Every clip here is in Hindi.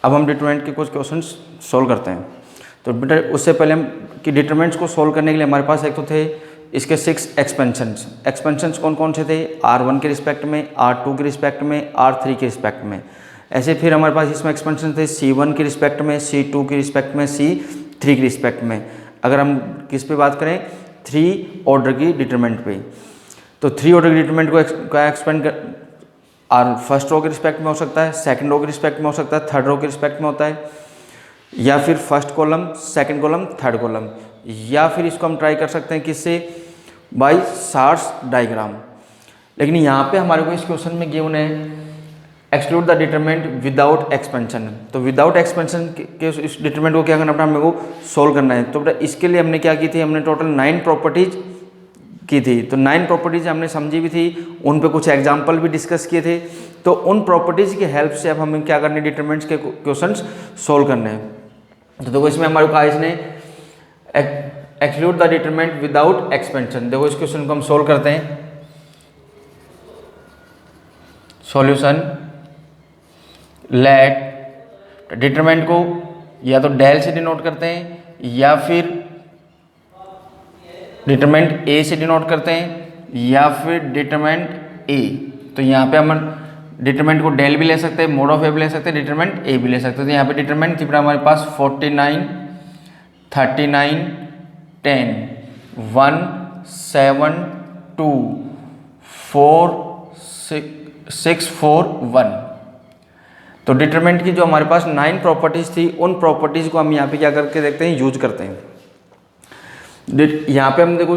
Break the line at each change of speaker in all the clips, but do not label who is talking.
अब हम डिटरमिनेंट के कुछ क्वेश्चन सोल्व करते हैं। तो बेटा उससे पहले हम कि डिटरमिनेंट्स को सोल्व करने के लिए हमारे पास एक तो थे इसके 6 एक्सपेंशंस कौन कौन से थे, R1 के रिस्पेक्ट में, R2 के रिस्पेक्ट में, R3 के रिस्पेक्ट में। ऐसे फिर हमारे पास इसमें एक्सपेंशन थे C1 के रिस्पेक्ट में, C2 के रिस्पेक्ट में, C3 के रिस्पेक्ट में। अगर हम किस पे बात करें, 3 ऑर्डर की डिटरमिनेंट पे, तो 3 ऑर्डर की डिटरमिनेंट को एक्सपेंड कर और फर्स्ट रो के रिस्पेक्ट में हो सकता है, सेकंड रो के रिस्पेक्ट में हो सकता है, थर्ड रो के रिस्पेक्ट में होता है, या फिर first column, second column, third column, या फिर इसको हम ट्राई कर सकते हैं किससे, बाय सार्स डायग्राम। लेकिन यहाँ पे हमारे को इस क्वेश्चन में गिवन है exclude the determinant without expansion. तो विदाउट एक्सपेंशन के इस डिटरमिनेंट को क्या करना पड़ा, हमें को सोल्व करना है। तो बेटा इसके लिए हमने क्या की थी, हमने टोटल 9 प्रॉपर्टीज की थी। तो 9 प्रॉपर्टीज हमने समझी भी थी, उन पे कुछ एग्जाम्पल भी डिस्कस किए थे। तो उन प्रॉपर्टीज की हेल्प से अब हमें क्या करने, डिटरमिनेंट्स के क्वेश्चंस सोल्व करने हैं। तो देखो इसमें हमारे कहा इसने exclude the determinant without expansion. देखो इस क्वेश्चन को हम सोल्व करते हैं। सॉल्यूशन, लेट डिटरमिनेंट को या तो डेल से डिनोट करते हैं या फिर डिटरमिनेंट ए से डिनोट करते हैं या फिर डिटरमिनेंट ए। तो यहाँ पे हम डिटरमिनेंट को डेल भी ले सकते हैं, मोड ऑफ ए भी ले सकते हैं, डिटरमिनेंट ए भी ले सकते हैं। तो यहाँ पे डिटरमिनेंट थी हमारे पास 49, 39, 10, 1, 7, 2, 4, 6, 4, 1। तो डिटरमिनेंट की जो हमारे पास 9 प्रॉपर्टीज थी, उन प्रॉपर्टीज को हम यहाँ पे क्या करके देखते हैं, यूज करते हैं। यहाँ पे हम देखो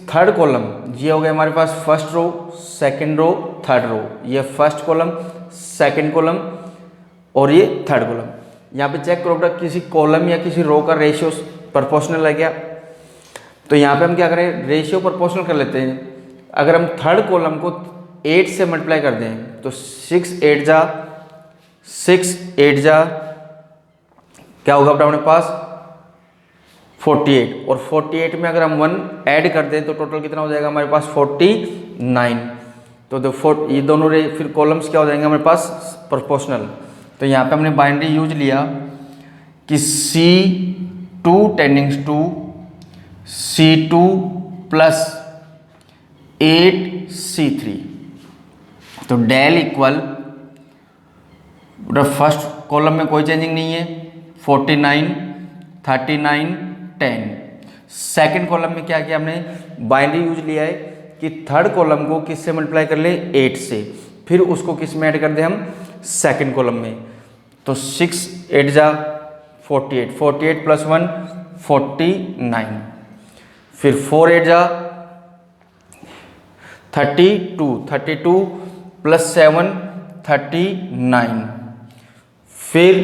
थर्ड कॉलम ये हो गया हमारे पास first row, second row, third row. ये फर्स्ट कॉलम, सेकंड कॉलम और ये थर्ड कॉलम। यहाँ पे चेक करो बेटा किसी कॉलम या किसी रो का रेशियो प्रोपोर्शनल है क्या। तो यहाँ पे हम क्या करें, रेशियो प्रोपोर्शनल कर लेते हैं। अगर हम थर्ड कॉलम को 8 से मल्टीप्लाई कर दें तो 6 8 जा क्या होगा बेटा हमारे पास 48, और 48 में अगर हम 1 ऐड कर दें तो टोटल कितना हो जाएगा हमारे पास 49। तो ये दोनों फिर कॉलम्स क्या हो जाएंगे हमारे पास, प्रोपोर्शनल। तो यहाँ पे हमने बाइनरी यूज लिया कि C2 टेंडिंग्स to C2 plus 8C3। तो डेल इक्वल फर्स्ट कॉलम में कोई चेंजिंग नहीं है, 49, 39, 10। सेकंड कॉलम में क्या किया हमने, बाइनरी यूज लिया है कि थर्ड कॉलम को किससे मल्टीप्लाई कर ले, 8 से, फिर उसको किस में ऐड कर दे हम, सेकंड कॉलम में। तो 6 8 जा 48, 48 प्लस 1 49, फिर 4 8 जा 32, 32 प्लस 7 39, फिर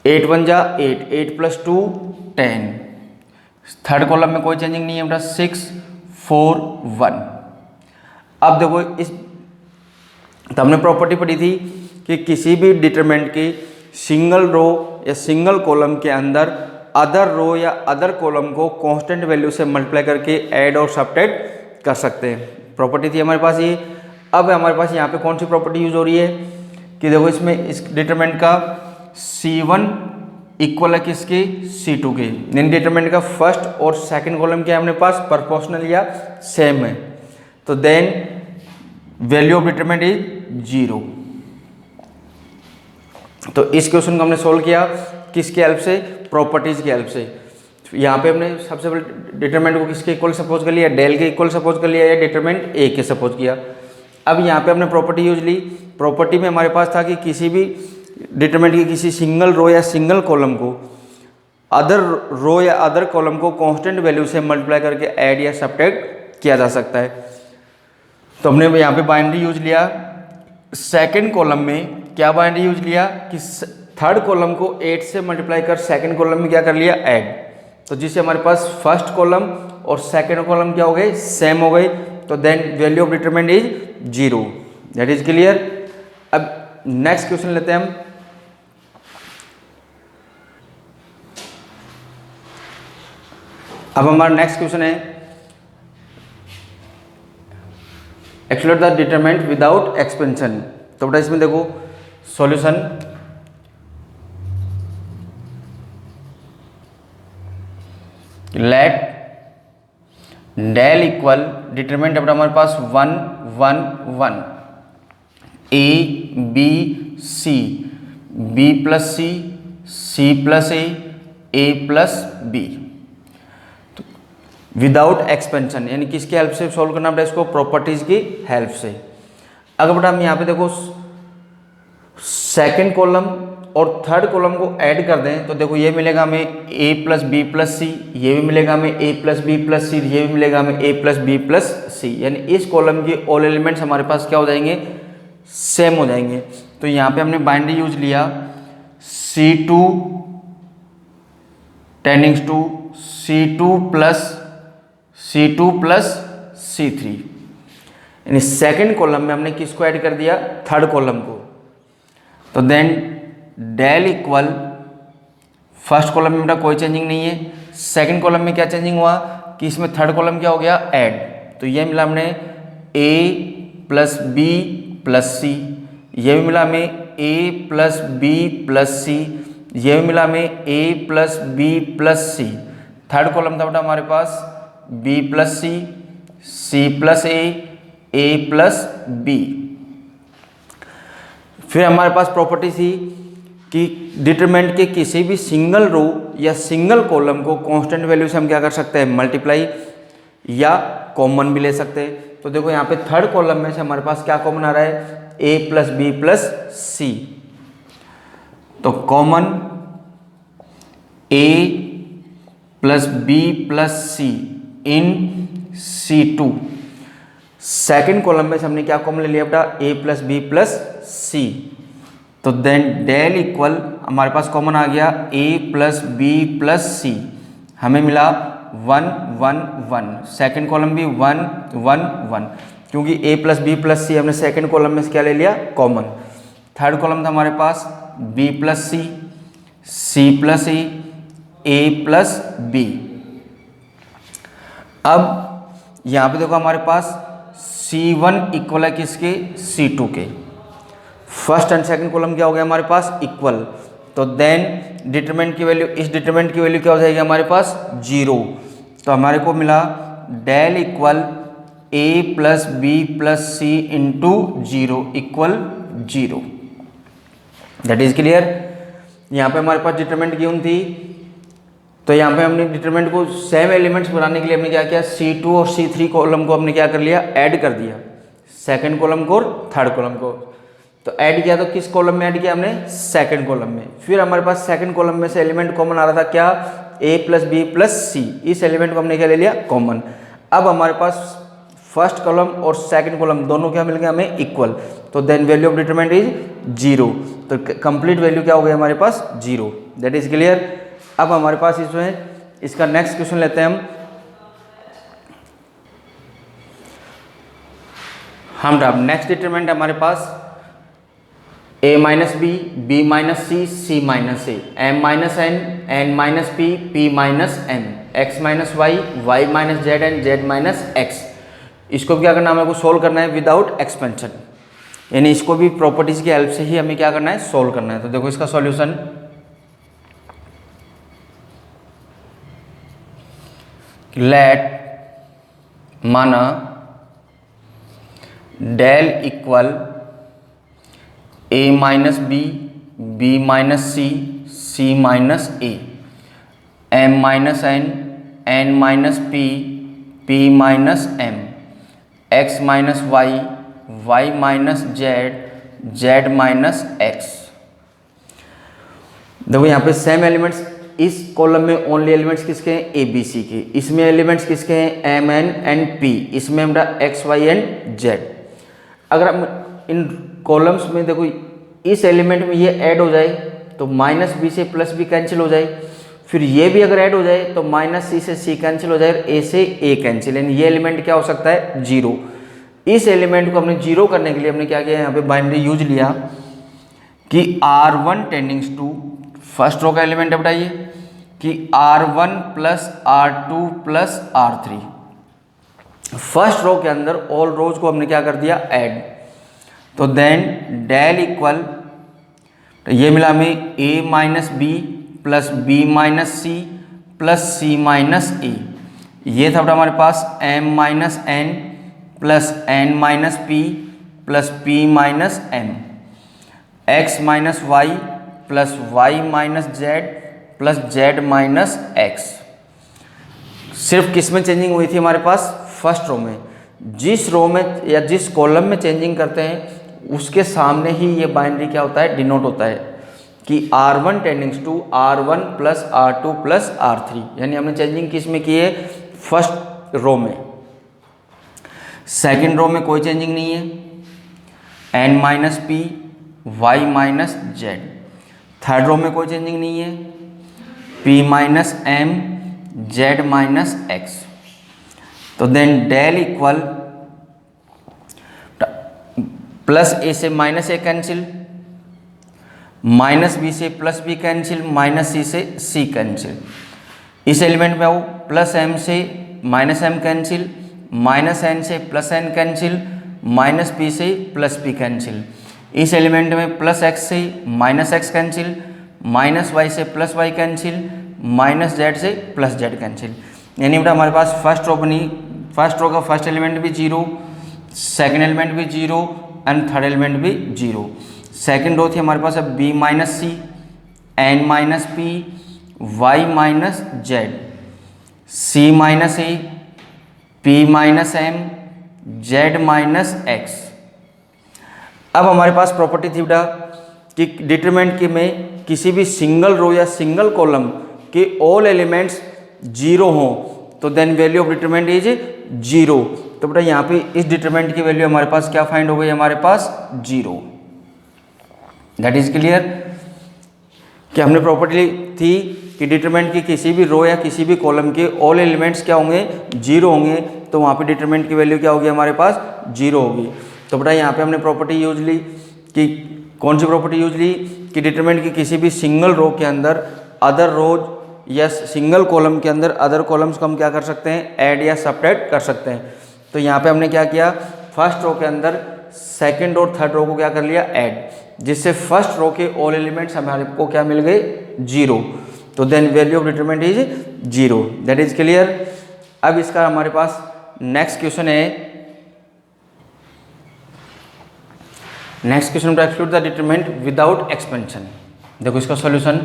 8 1 जा 8, 8 प्लस 2 10। थर्ड कॉलम में कोई चेंजिंग नहीं है बेटा, 6 4 1। अब देखो इस तो हमने प्रॉपर्टी पढ़ी थी कि किसी भी डिटरमिनेंट की सिंगल रो या सिंगल कॉलम के अंदर अदर रो या अदर कॉलम को कांस्टेंट वैल्यू से मल्टीप्लाई करके ऐड और सब्ट्रैक्ट कर सकते हैं। प्रॉपर्टी थी हमारे पास ये। अब हमारे पास यहाँ पे कौन सी प्रॉपर्टी यूज हो रही है कि देखो इसमें इस डिटरमिनेंट का C1 इक्वल है किसके, C2 के। यानी डिटरमिनेंट का फर्स्ट और सेकंड कॉलम क्या है अपने पास, प्रोपोर्शनल या सेम है। तो then value of determinant is 0। तो इस क्वेश्चन को हमने सोल्व किया किसके हेल्प से, प्रॉपर्टीज की हेल्प से। यहाँ पे हमने सबसे पहले डिटरमिनेंट को किसके इक्वल सपोज कर लिया, डेल के इक्वल सपोज कर लिया या डिटरमिनेंट ए के सपोज किया। अब यहाँ पे हमने प्रॉपर्टी यूज ली। प्रॉपर्टी में हमारे पास था कि किसी भी डिटरमिनेंट की किसी सिंगल रो या सिंगल कॉलम को अदर रो या अदर कॉलम को कांस्टेंट वैल्यू से मल्टीप्लाई करके ऐड या सब्ट्रैक्ट किया जा सकता है। तो हमने यहाँ पे बाइनरी यूज लिया। सेकंड कॉलम में क्या बाइनरी यूज लिया कि थर्ड कॉलम को 8 से मल्टीप्लाई कर सेकंड कॉलम में क्या कर लिया, ऐड। तो जिससे हमारे पास फर्स्ट कॉलम और सेकंड कॉलम क्या हो गए, सेम हो गए। तो then value of determinant is 0। That is clear. अब नेक्स्ट क्वेश्चन लेते हैं हम। अब हमारा नेक्स्ट क्वेश्चन है exclude the determinant without expansion. तो बेटा इसमें देखो solution let del equal determinant अपना हमारे पास 1 1 1 A B C B plus C plus A plus B without expansion, यानी किसकी हेल्प से सॉल्व करना पड़ेगा इसको, प्रॉपर्टीज की हेल्प से। अगर बेटा हम यहाँ पे देखो सेकंड कॉलम और थर्ड कॉलम को ऐड कर दें तो देखो ये मिलेगा हमें a plus B plus C, ये भी मिलेगा हमें a plus B plus C, ये भी मिलेगा हमें a प्लस बी प्लस सी, यानी इस कॉलम के ऑल एलिमेंट्स हमारे पास क्या हो जाएंगे, सेम हो जाएंगे। तो यहाँ पे हमने बाइनरी यूज लिया C2 टेंडिंग्स to C2 plus C3, यानी सेकेंड कॉलम में हमने किसको ऐड कर दिया, थर्ड कॉलम को। तो then del equal first column में बेटा कोई चेंजिंग नहीं है, सेकंड कॉलम में क्या चेंजिंग हुआ कि इसमें थर्ड कॉलम क्या हो गया, ऐड। तो ये मिला हमने a plus B plus C, ये भी मिला हमें a plus B plus C, ये भी मिला हमें a plus B plus C. Third column था बेटा हमारे पास b plus C plus a plus B. फिर हमारे पास प्रॉपर्टी थी कि डिटरमिनेंट के किसी भी सिंगल रो या सिंगल कॉलम को कांस्टेंट वैल्यू से हम क्या कर सकते हैं, मल्टीप्लाई या कॉमन भी ले सकते हैं। तो देखो यहाँ पे थर्ड कॉलम में से हमारे पास क्या कॉमन आ रहा है, a plus B plus C. तो common a plus B plus C in C2। Second column में से हमने क्या कॉमन ले लिया बेटा, a plus B plus C. तो देन डेल इक्वल हमारे पास कॉमन आ गया a प्लस बी प्लस सी, हमें मिला 1 1 1, सेकेंड कॉलम भी 1 1 1, क्योंकि a प्लस बी प्लस सी हमने सेकेंड कॉलम में से क्या ले लिया, कॉमन। थर्ड कॉलम था हमारे पास b plus C plus a plus B. अब यहाँ पे देखो हमारे पास C1 इक्वल है किसके, C2 के। फर्स्ट एंड सेकंड कॉलम क्या हो गया हमारे पास, इक्वल। तो देन डिटरमिनेंट की वैल्यू, इस डिटरमिनेंट की वैल्यू क्या हो जाएगी हमारे पास, 0। तो हमारे को मिला del equal a plus B plus C into 0 equal 0। That is clear. यहाँ पे हमारे पास डिटरमिनेंट गिवन थी, तो यहाँ पे हमने डिटरमिनेंट को सेम एलिमेंट्स बनाने के लिए हमने क्या किया, C2 और C3 कॉलम को हमने क्या कर लिया, ऐड कर दिया, सेकंड कॉलम को और थर्ड कॉलम को। तो ऐड किया तो किस कॉलम में ऐड किया हमने, सेकंड कॉलम में। फिर हमारे पास सेकंड कॉलम में से एलिमेंट कॉमन आ रहा था क्या, a प्लस बी प्लस सी, इस एलिमेंट को हमने क्या ले लिया, कॉमन। अब हमारे पास फर्स्ट कॉलम और सेकंड कॉलम दोनों क्या मिल गया हमें, इक्वल। तो then value of determinant is 0। तो कंप्लीट वैल्यू क्या हो गया हमारे पास, 0। That is clear. अब हमारे पास इसमें इसका नेक्स्ट क्वेश्चन लेते हैं हम अब नेक्स्ट डिटरमिनेंट हमारे पास a minus B, B minus C, C minus A, m minus N, N minus P, P minus M, x minus Y, Y minus Z and Z minus X. इसको भी क्या करना है, हमें को सोल्व करना है विदाउट एक्सपेंशन, यानी इसको भी प्रॉपर्टीज की हेल्प से ही हमें क्या करना है, सोल्व करना है। तो देखो इसका सॉल्यूशन लेट माना del equal a minus B, B minus C, C minus A, m minus N, N minus P, P minus M, x minus Y, Y minus Z, Z minus X. देखो यहाँ पे सेम एलिमेंट्स, इस कॉलम में ओनली एलिमेंट्स किसके हैं, ए बी सी के। इसमें एलिमेंट्स किसके हैं, एम एन एंड पी। इसमें हमारा एक्स वाई एंड जेड। अगर हम इन कॉलम्स में देखो इस एलिमेंट में ये ऐड हो जाए तो माइनस बी से प्लस बी कैंसिल हो जाए, फिर ये भी अगर ऐड हो जाए तो माइनस सी से सी कैंसिल हो जाए, ए से ए कैंसिल, यानी ये एलिमेंट क्या हो सकता है, 0। इस एलिमेंट को हमने 0 करने के लिए हमने क्या किया, यहाँ पे बाइनरी यूज लिया कि R1 tends to, first row का एलिमेंट है बताइए कि R1 plus R2 plus R3। First रो के अंदर ऑल रोज को हमने क्या कर दिया, ऐड। तो देन डेल इक्वल तो ये मिला हमें a minus B plus B minus C plus C minus A. ये था हमारे पास m minus N plus N minus P plus P minus M, X minus Y plus Y minus Z plus Z minus X. सिर्फ किस में चेंजिंग हुई थी हमारे पास? फर्स्ट रो में। जिस रो में या जिस कॉलम में चेंजिंग करते हैं उसके सामने ही ये बाइनरी क्या होता है? डिनोट होता है कि R1 tends to R1 plus R2 plus R3, यानी हमने चेंजिंग किस में की है? फर्स्ट रो में। सेकेंड रो में कोई चेंजिंग नहीं है, n minus P Y minus Z. Third row में कोई चेंजिंग नहीं है, p minus M Z minus X. तो then del equal plus A से minus A cancel, minus B से plus B cancel, minus C से सी कैंसिल। इस एलिमेंट में आओ, प्लस एम से minus M cancel, minus N से plus N cancel, minus P से प्लस पी कैंसिल। इस एलिमेंट में प्लस एक्स से minus X cancel, minus Y से plus Y cancel, minus Z से प्लस जेड कैंसिल। यानी बेटा हमारे पास फर्स्ट रो बनी, फर्स्ट रो का फर्स्ट एलिमेंट भी जीरो, सेकेंड एलिमेंट भी जीरो एंड थर्ड एलिमेंट भी जीरो। सेकेंड रो थी हमारे पास अब B minus C, N minus P, Y minus Z, C minus A, P minus M, Z minus X. अब हमारे पास प्रॉपर्टी थी बेटा कि डिटरमिनेंट के में किसी भी सिंगल रो या सिंगल कॉलम के ऑल एलिमेंट्स जीरो हों तो then value of determinant is zero. तो बेटा यहाँ पे इस डिटरमिनेंट की वैल्यू हमारे पास क्या फाइंड हो गई? हमारे पास जीरो। दैट इज क्लियर कि हमने प्रॉपर्टी थी कि डिटरमिनेंट की किसी भी रो या किसी भी कॉलम के ऑल एलिमेंट्स क्या होंगे? जीरो होंगे। तो वहाँ पे डिटरमिनेंट की वैल्यू क्या होगी? हमारे पास जीरो होगी। तो बेटा यहाँ पे हमने प्रॉपर्टी यूज ली कि कौन सी प्रॉपर्टी यूज ली? कि डिटरमिनेंट की किसी भी सिंगल रो के अंदर अदर रोज या सिंगल कॉलम के अंदर अदर कॉलम्स को हम क्या कर सकते हैं? ऐड या सब्ट्रैक्ट कर सकते हैं। तो यहाँ पे हमने क्या किया? फर्स्ट रो के अंदर सेकंड और थर्ड रो को क्या कर लिया? ऐड, जिससे फर्स्ट रो के ऑल एलिमेंट्स हमारे को क्या मिल गए? जीरो। तो then value of determinant is zero. That is clear. अब इसका हमारे पास नेक्स्ट क्वेश्चन है, next question to exclude the determinant without expansion. देखो इसका सॉल्यूशन,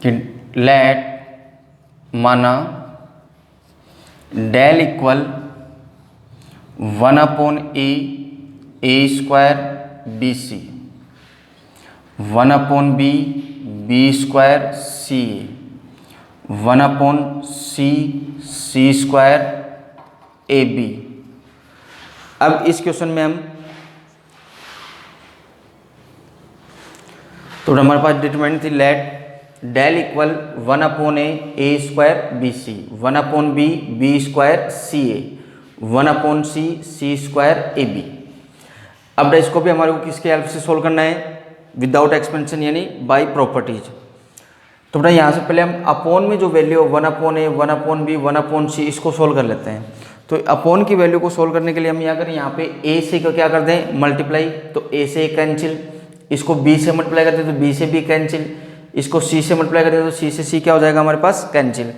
कि लेट माना del equal 1 upon A square B C, 1 upon B square C A, 1 upon C square A B. अब इस क्वेश्चन में हम तो हमारे पास डिटरमिनेंट थी let del equal 1 upon A square B C, 1 upon B square C A, 1 upon C square A B. अब इसको भी हमारे को किसके हेल्प से सोल्व करना है? विदाउट एक्सपेंशन यानी बाय प्रॉपर्टीज। तो बेटा यहाँ से पहले हम अपॉन में जो वैल्यू 1 अपॉन ए, 1 अपॉन बी, 1 अपॉन सी, इसको सोल्व कर लेते हैं। तो अपॉन की वैल्यू को सोल्व करने के लिए हम यहाँ करें, यहाँ पे ए से क्या कर दें? मल्टीप्लाई। तो ए से कैंसिल, इसको बी से मल्टीप्लाई करते हैं तो बी से बी कैंसिल, इसको सी से मल्टीप्लाई करते हैं तो सी से सी क्या हो जाएगा? हमारे पास कैंसिल।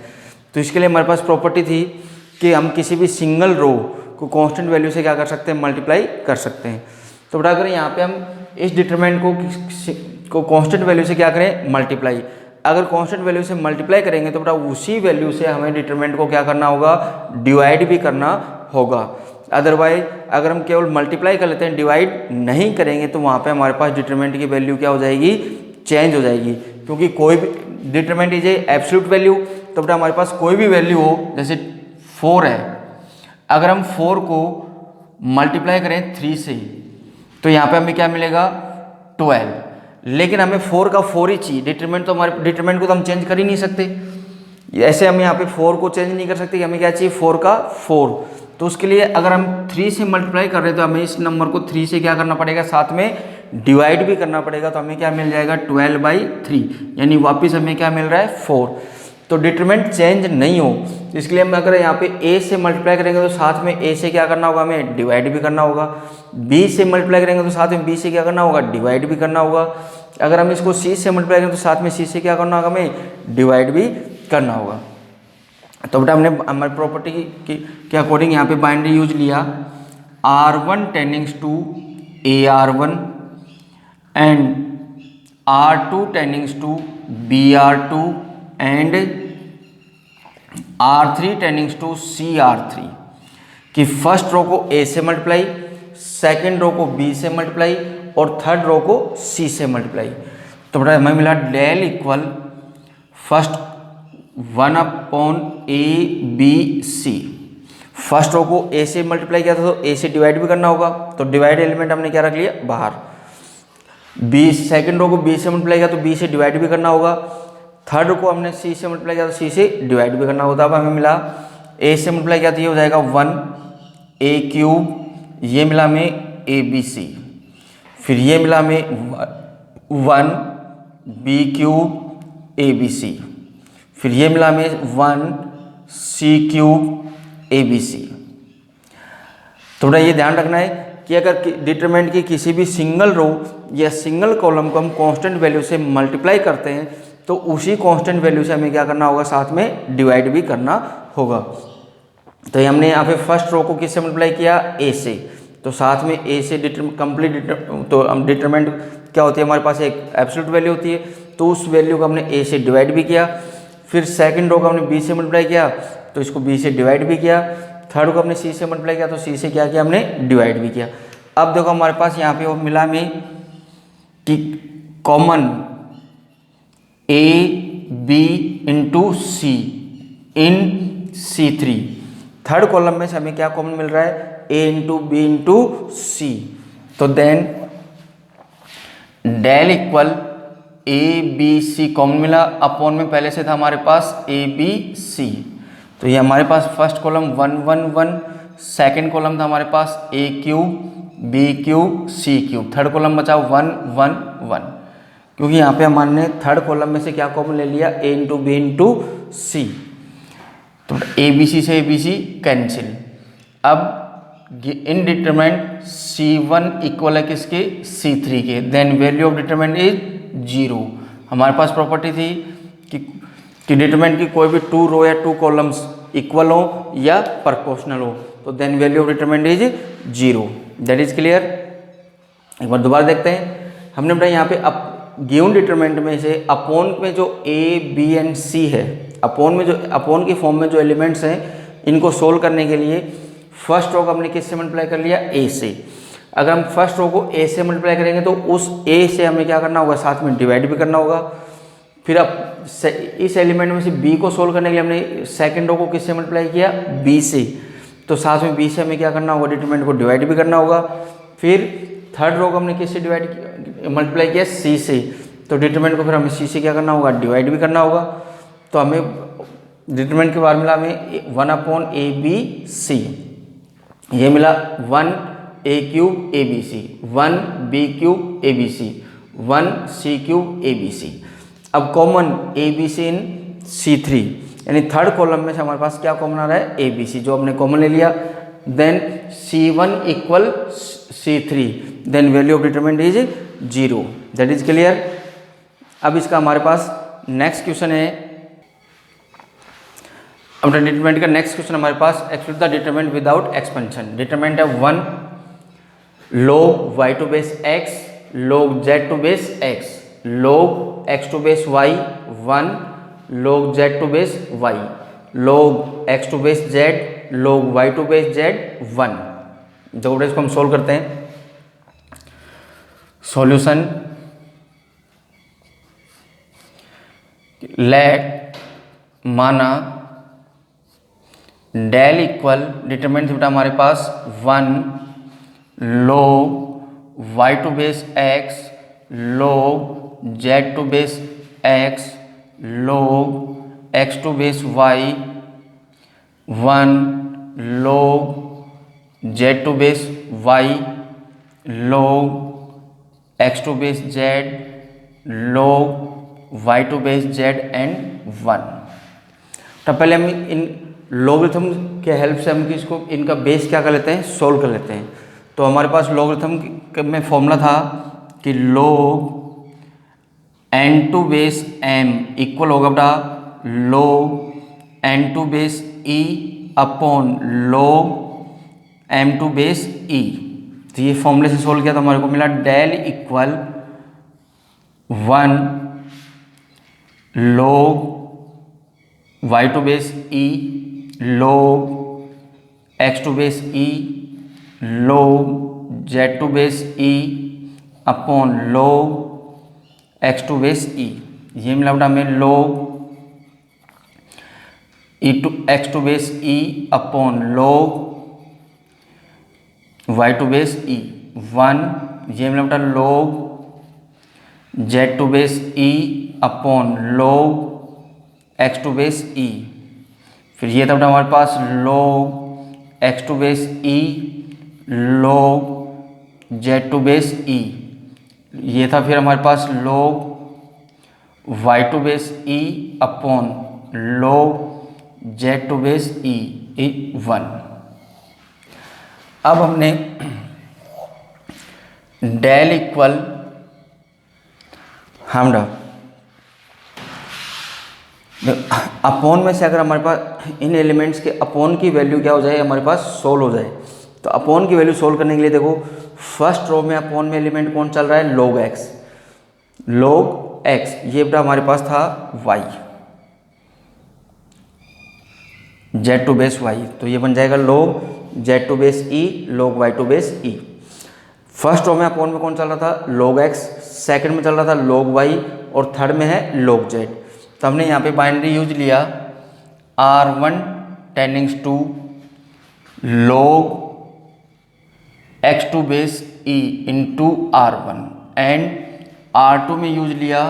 तो इसके लिए हमारे पास प्रॉपर्टी थी कि हम किसी भी सिंगल रो को कांस्टेंट वैल्यू से क्या कर सकते हैं? मल्टीप्लाई कर सकते हैं। तो बेटा अगर यहाँ पे हम इस डिटरमिनेंट को कांस्टेंट वैल्यू से क्या करें? मल्टीप्लाई। अगर कांस्टेंट वैल्यू से मल्टीप्लाई करेंगे तो बेटा उसी वैल्यू से हमें डिटरमिनेंट को क्या करना होगा? डिवाइड भी करना होगा। अदरवाइज अगर हम केवल मल्टीप्लाई कर लेते हैं, डिवाइड नहीं करेंगे, तो वहाँ पे हमारे पास डिटरमिनेंट की वैल्यू क्या हो जाएगी? चेंज हो जाएगी। क्योंकि कोई भी डिटरमिनेंट इज एब्सोल्यूट वैल्यू। तो बेटा हमारे पास कोई भी वैल्यू हो, जैसे 4 है, अगर हम 4 को मल्टीप्लाई करें 3 से तो यहाँ पे हमें क्या मिलेगा? 12। लेकिन हमें 4 का 4 ही चाहिए। डिटरमिनेंट तो हमारे डिटरमिनेंट को तो हम चेंज कर ही नहीं सकते। ऐसे हम यहाँ पे 4 को चेंज नहीं कर सकते कि हमें क्या चाहिए? 4 का 4। तो उसके लिए अगर हम 3 से मल्टीप्लाई कर रहे हैं तो हमें इस नंबर को 3 से क्या करना पड़ेगा? साथ में डिवाइड भी करना पड़ेगा। तो हमें क्या मिल जाएगा? 12/3, यानी वापस हमें क्या मिल रहा है? 4। तो डिटरमिनेंट चेंज नहीं हो, तो इसके लिए हम अगर यहाँ पे a से मल्टीप्लाई करेंगे तो साथ में a से क्या करना होगा, हमें डिवाइड भी करना होगा। b से मल्टीप्लाई करेंगे तो साथ में b से क्या करना होगा, डिवाइड भी करना होगा। अगर हम इसको c से मल्टीप्लाई करेंगे तो साथ में c से क्या करना होगा, हमें डिवाइड भी करना होगा। तो बेटा हमने हमारी प्रॉपर्टी के अकॉर्डिंग यहाँ पे बाइनरी यूज लिया, R1 tends to AR1 and R2 tends to BR2 and R3 tends to CR3 कि फर्स्ट रो को A से मल्टीप्लाई, सेकेंड रो को B से मल्टीप्लाई और थर्ड रो को C से मल्टीप्लाई। तो बेटा हमें मिला del equal first 1/ABC। First row को A से मल्टीप्लाई किया था तो A से डिवाइड भी करना होगा, तो डिवाइड एलिमेंट हमने क्या रख लिया, बाहर। B सेकेंड रो को B से मल्टीप्लाई किया तो B से डिवाइड भी करना होगा। थर्ड रो को हमने C से मल्टीप्लाई किया तो C से डिवाइड भी करना होगा। अब हमें मिला A से मल्टीप्लाई किया तो ये हो जाएगा 1A³, ये मिला हमें ABC, फिर ये मिला हमें 1B³ फिर ये मिला हमें 1C³ तो बेटा ये ध्यान रखना है कि अगर डिटरमिनेंट की किसी भी सिंगल रो या सिंगल कॉलम को हम कांस्टेंट वैल्यू से मल्टीप्लाई करते हैं तो उसी कांस्टेंट वैल्यू से हमें क्या करना होगा, साथ में डिवाइड भी करना होगा। तो ये हमने यहाँ पे फर्स्ट रो को किससे मल्टीप्लाई किया, A से, तो साथ में A से तो हम डिटरमिनेंट क्या होती है, हमारे पास एक एब्सोल्यूट वैल्यू होती है, तो उस वैल्यू को हमने A से डिवाइड भी किया। फिर सेकंड रो को हमने B से मल्टीप्लाई किया तो इसको B से डिवाइड भी किया। थर्ड को हमने C से मल्टीप्लाई किया तो C से क्या किया, हमने डिवाइड भी किया। अब देखो हमारे पास यहाँ पे वो मिला हमें कि common AB into C in C3। Third column में से हमें क्या कॉमन मिल रहा है, A into B into C। तो then del equal ABC common मिला, अपॉन में पहले से था हमारे पास ABC। तो ये हमारे पास फर्स्ट कॉलम 1 1 1, सेकेंड कॉलम था हमारे पास A³ B³ C³, third column बचा 1 1 1, क्योंकि यहाँ पे हमने थर्ड कॉलम में से क्या कॉमन ले लिया, A into B into C। तो ABC से ABC कैंसिल। अब इन डिटरमिनेंट C1 इक्वल है किसके, C3 के, then value of determinant is 0। हमारे पास प्रॉपर्टी थी कि डिटरमिनेंट की कोई भी टू रो या टू कॉलम्स इक्वल हो या प्रोपोर्शनल हो, तो then value of determinant is 0। That is clear. एक बार दोबारा देखते हैं। हमने बताया यहाँ पे गिवन डिटरमिनेंट में से अपॉन में जो A B एंड C है, अपॉन की फॉर्म में जो एलिमेंट्स हैं, इनको सोल्व करने के लिए फर्स्ट रो को हमने किससे मल्टीप्लाई कर लिया, A से। अगर हम फर्स्ट रो को A से मल्टीप्लाई करेंगे तो उस A से हमें क्या करना होगा, साथ में डिवाइड भी करना होगा। फिर अब इस एलिमेंट में से B को सोल्व करने के लिए हमने सेकंड रो को किससे मल्टीप्लाई किया, B से, तो साथ में B से हमें क्या करना होगा, डिटरमिनेंट को डिवाइड भी करना होगा। फिर थर्ड रो को हमने किससे मल्टीप्लाई किया, C से, तो डिटरमिनेंट को फिर हमें C से क्या करना होगा, डिवाइड भी करना होगा। तो हमें डिटरमिनेंट के फार्मूला में 1/ABC, ये मिला 1A³ ABC, 1B³ ABC, 1C³ ABC। अब कॉमन ABC इन C3, यानी थर्ड कॉलम में से हमारे पास क्या कॉमन आ रहा है, ABC, जो हमने कॉमन ले लिया। Then C1 equal C3, then value of determinant is 0। That is clear. अब इसका हमारे पास नेक्स्ट क्वेश्चन है, अब डिटरमिनेंट का नेक्स्ट क्वेश्चन हमारे पास, express the determinant without expansion. Determinant है 1 log y to base x log z to base x log x to base y 1 log z to base y log x to base z log y to base z 1। जो इसको हम सोल्व करते हैं, सॉल्यूशन लेट माना डेल इक्वल डिटरमिनेंट बेटा हमारे पास 1 log y to base x log z to base x log x to base y 1 log z to base y log x to base z log y to base z and 1। तो पहले हम इन लॉगरिथम के हेल्प से हम किसको इनका बेस क्या कर लेते हैं, सोल्व कर लेते हैं। तो हमारे पास लॉगरिथम में फॉर्मूला था कि log n to base m equal होगा बेटा log n to base e upon log m to base e। तो ये फॉर्मूले से सोल्व किया तो हमारे को मिला del equal 1 log y to base e log x to base e log z to base e upon log x to base e। ये मिला बेटा हमें log e to x to base e upon log y to base e 1। ये मिला बेटा log z to base e upon log x to base e। फिर ये था बेटा हमारे पास log x to base e log z to base e। ये था फिर हमारे पास log y to base e upon log z to base e 1। अब हमने डेल इक्वल हमडा अपोन में से अगर हमारे पास इन एलिमेंट्स के अपोन की वैल्यू क्या हो जाए, हमारे पास सोल्व हो जाए। तो अपोन की वैल्यू सोल्व करने के लिए देखो फर्स्ट रो में अपोन में एलिमेंट कौन चल रहा है, log x। log x ये बेटा हमारे पास था y z to base y, तो ये बन जाएगा log z to base e log y to base e। First row में अपोन में कौन चल रहा था, log x, सेकंड में चल रहा था log y और थर्ड में है log z। तो हमने यहाँ पे बाइनरी यूज लिया r1 tends to log x to base e into r1 and r2 में यूज लिया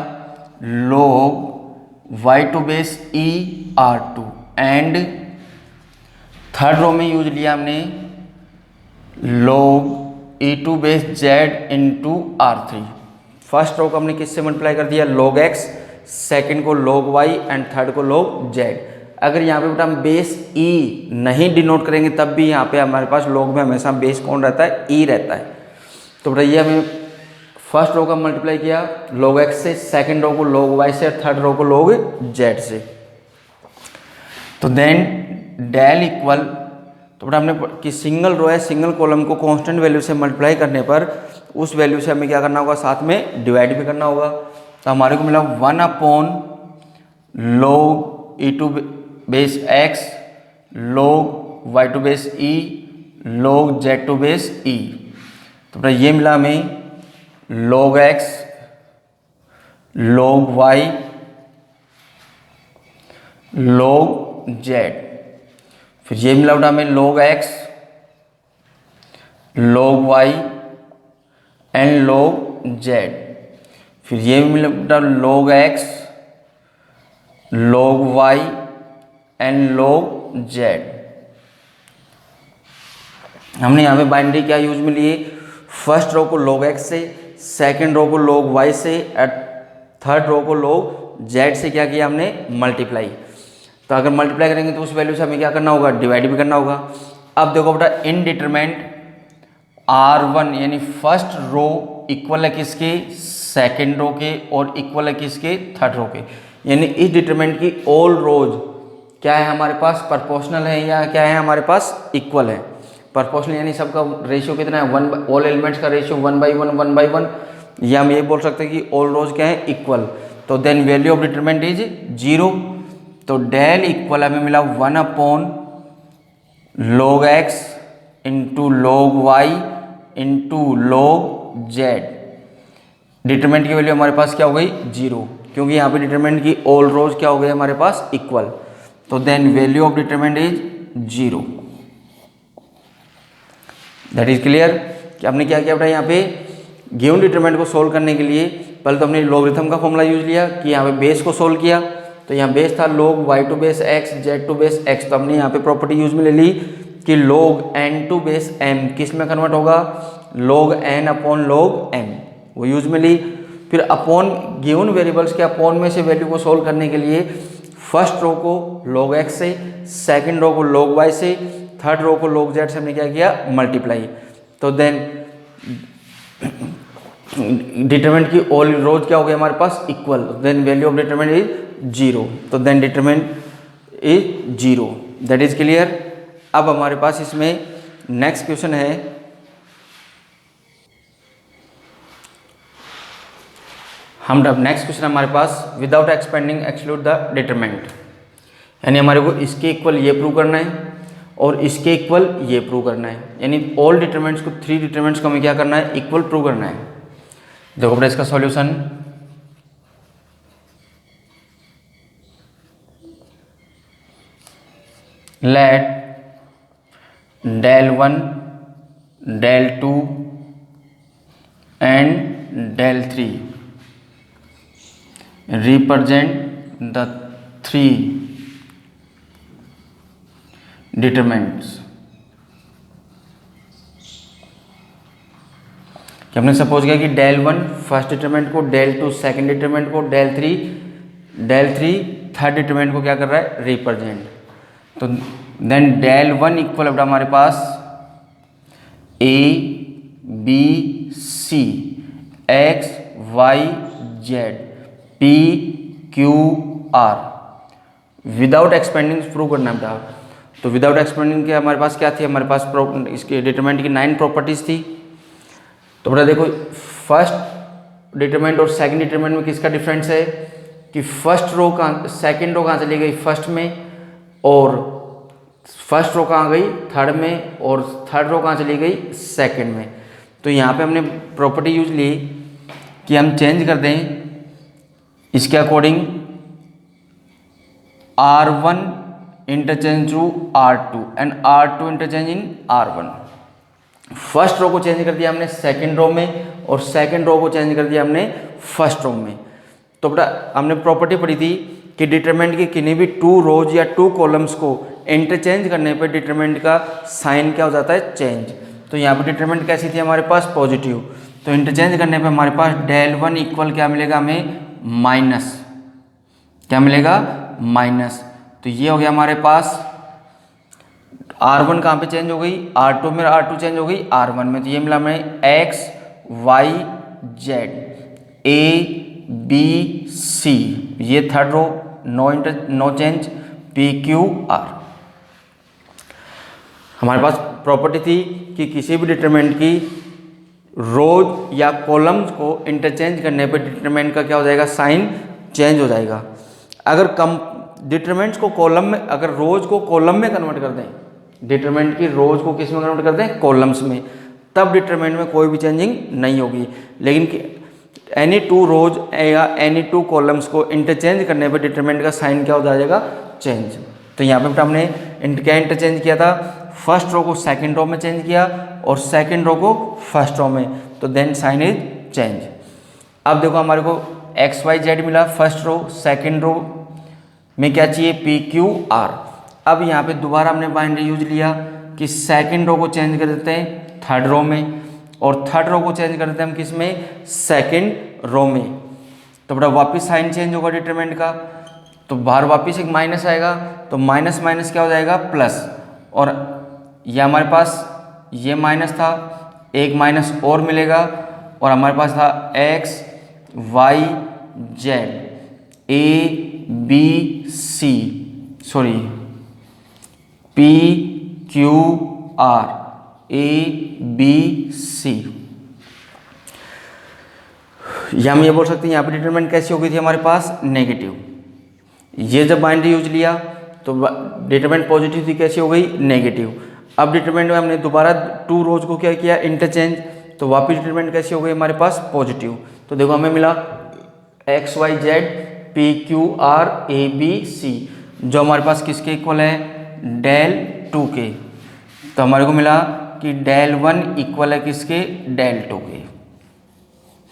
log y to base e r2 and third row में यूज लिया हमने log e to base z into r3। First row को हमने किससे मल्टीप्लाई कर दिया, log x, सेकंड को log y एंड थर्ड को log z। अगर यहाँ पे बेटा हम बेस e नहीं डिनोट करेंगे तब भी यहाँ पे हमारे पास log में हमेशा बेस कौन रहता है, e रहता है। तो बेटा ये हमें फर्स्ट रो का मल्टीप्लाई किया log x से, सेकंड रो को log y से, थर्ड रो को log z से। तो देन डेल इक्वल, तो बेटा हमने कि सिंगल रो है, सिंगल कॉलम को कांस्टेंट वैल्यू से मल्टीप्लाई करने पर उस वैल्यू से हमें क्या करना होगा, साथ में डिवाइड भी करना होगा। तो हमारे को मिला 1 upon log e to base x log y to base e log z to base e। तो बेटा ये मिला हमें log x log y log z। फिर ये मिला बेटा हमें log x log y and log z। फिर ये मिला बेटा log x log y and log z। हमने यहाँ पे बाइनरी क्या यूज में लिए, फर्स्ट रो को log x से, सेकंड रो को log y से और थर्ड रो को log z से क्या किया हमने, मल्टीप्लाई। तो अगर मल्टीप्लाई करेंगे तो उस वैल्यू से हमें क्या करना होगा, डिवाइड भी करना होगा। अब देखो बेटा इनडिटरमिनेंट r1 यानी फर्स्ट रो इक्वल है किसके, सेकंड रो के, और इक्वल है किसके, थर्ड रो के। यानी इस डिटरमिनेंट की ऑल रोज क्या है हमारे पास, प्रोपोर्शनल है या क्या है हमारे पास, इक्वल है। प्रोपोर्शनल यानी सबका रेशियो कितना है, वन, ऑल एलिमेंट्स का रेशियो 1/1 या हम ये बोल सकते हैं कि ऑल रोज क्या है, इक्वल। तो then value of determinant is 0। तो डेल इक्वल हमें मिला 1 upon log x into log y into log z। Determinant की वैल्यू हमारे पास क्या हो गई, 0, क्योंकि यहाँ पे डिटरमिनेंट की ऑल रोज क्या हो गई हमारे पास, इक्वल। तो then value of determinant is 0। That is clear कि हमने क्या किया बेटा, यहाँ पे गिवन डिटरमिनेंट को सोल्व करने के लिए पहले तो हमने लॉगरिथम का फॉर्मूला यूज लिया कि यहाँ पे बेस को सोल्व किया। तो यहाँ बेस था log y to base x z to base x। तो हमने यहाँ पे प्रॉपर्टी यूज में ले ली कि log n to base m किस में कन्वर्ट होगा, log n upon log m, वो यूज में ली। फिर अपॉन गिवन वेरिएबल्स के अपॉन में से वैल्यू को सोल्व करने के लिए फर्स्ट रो को log x से, सेकंड रो को log y से, थर्ड रो को log z से हमने क्या किया, मल्टीप्लाई। तो देन डिटरमिनेंट की ऑल रोज क्या हो गया हमारे पास, equal, then value of determinant is 0, तो then determinant is 0, that is clear. अब हमारे पास इसमें नेक्स्ट क्वेश्चन है, हम नेक्स्ट क्वेश्चन हमारे पास without expanding exclude the determinant, यानी हमारे को इसके इक्वल ये प्रूव करना है और इसके इक्वल ये प्रूव करना है, यानी ऑल डिटरमिनेंट्स को, 3 डिटरमिनेंट्स को हमें क्या करना है, इक्वल प्रूव करना है। देखो बेटा इसका solution, late del 1 del 2 and del 3 represent the 3 determinants। कि हमने सपोज किया कि del 1 फर्स्ट डिटरमिनेंट को, del 2 सेकंड डिटरमिनेंट को, del 3 थर्ड डिटरमिनेंट को क्या कर रहा है, रिप्रेजेंट। तो देन del 1 इक्वल है हमारे पास a b c x y z p q r without expanding prove करना है बेटा। तो विदाउट एक्सपेंडिंग के हमारे पास क्या थी, हमारे पास इसके डिटरमिनेंट की 9 प्रॉपर्टीज थी। तो बेटा देखो फर्स्ट डिटरमिनेंट और सेकंड डिटरमिनेंट में किसका डिफरेंस है कि फर्स्ट रो कहाँ, सेकंड रो कहाँ चली गई, फर्स्ट में, और फर्स्ट रो कहाँ गई, थर्ड में, और थर्ड रो कहाँ चली गई, सेकंड में। तो यहाँ पे हमने प्रॉपर्टी यूज ली कि हम चेंज कर दें इसके according R1 interchange to R2 and R2 interchange in R1। First row को चेंज कर दिया हमने सेकंड रो में, और सेकंड रो को चेंज कर दिया हमने फर्स्ट रो में। तो बेटा हमने प्रॉपर्टी पढ़ी थी कि डिटरमिनेंट की किन्हीं भी 2 रोज या 2 कॉलम्स को इंटरचेंज करने पर डिटरमिनेंट का साइन क्या हो जाता है, चेंज। तो यहाँ पर डिटरमिनेंट कैसी थी हमारे पास, पॉजिटिव। तो इंटरचेंज करने पे हमारे पास del 1 इक्वल क्या मिलेगा हमें, माइनस, क्या मिलेगा, माइनस। तो ये हो गया हमारे पास R1 कहाँ पे चेंज हो गई, R2 में, R2 चेंज हो गई R1 में। तो ये मिला हमें x y z a b c, ये third row, no change, p q r। हमारे पास प्रॉपर्टी थी कि किसी भी डिटरमिनेंट की रोज या कॉलम्स को इंटरचेंज करने पर डिटरमिनेंट का क्या हो जाएगा, साइन चेंज हो जाएगा। अगर कम डिटरमिनेंट्स को कॉलम में, अगर रोज को कॉलम में कन्वर्ट कर दें, डिटरमिनेंट की रोज को किस में कन्वर्ट कर दें, कॉलम्स में, तब डिटरमिनेंट में कोई भी चेंजिंग नहीं होगी। लेकिन एनी 2 रोज या एनी 2 कॉलम्स को इंटरचेंज करने पर डिटरमिनेंट का साइन क्या हो जाएगा, चेंज। तो यहाँ पे हमने क्या इंटरचेंज किया था, फर्स्ट रो को सेकंड रो में चेंज किया और सेकंड रो को फर्स्ट रो में, तो देन साइन इज चेंज। अब देखो हमारे को एक्स वाई जेड मिला फर्स्ट रो, सेकंड रो में क्या चाहिए, पी क्यू आर। अब यहाँ पे दोबारा हमने बाइनरी यूज लिया कि सेकंड रो को चेंज कर देते हैं थर्ड रो में, और थर्ड रो को चेंज कर देते हैं हम किस में, सेकंड रो में। तो बड़ा वापस साइन चेंज होगा डिटरमिनेंट का, तो बाहर वापस एक माइनस आएगा, तो माइनस माइनस क्या हो जाएगा, प्लस। और ये हमारे पास ये माइनस था, एक माइनस और मिलेगा, और हमारे पास था X Y Z A B C, sorry P Q R A B C. या हम ये बोल सकते हैं यहाँ पे डिटरमिनेंट कैसी हो गई थी हमारे पास, नेगेटिव। ये जब बाइनरी यूज लिया तो डिटरमिनेंट पॉजिटिव थी, कैसी हो गई, नेगेटिव। अब डिटरमिनेंट में हमने दोबारा 2 रोज को क्या किया, इंटरचेंज, तो वापस डिटरमिनेंट कैसी हो गई हमारे पास, पॉजिटिव। तो देखो हमें मिला X Y Z P Q R A B C, जो हमारे पास किसके इक्वल है, del 2 के। तो हमारे को मिला कि del 1 इक्वल है किसके, del 2 के।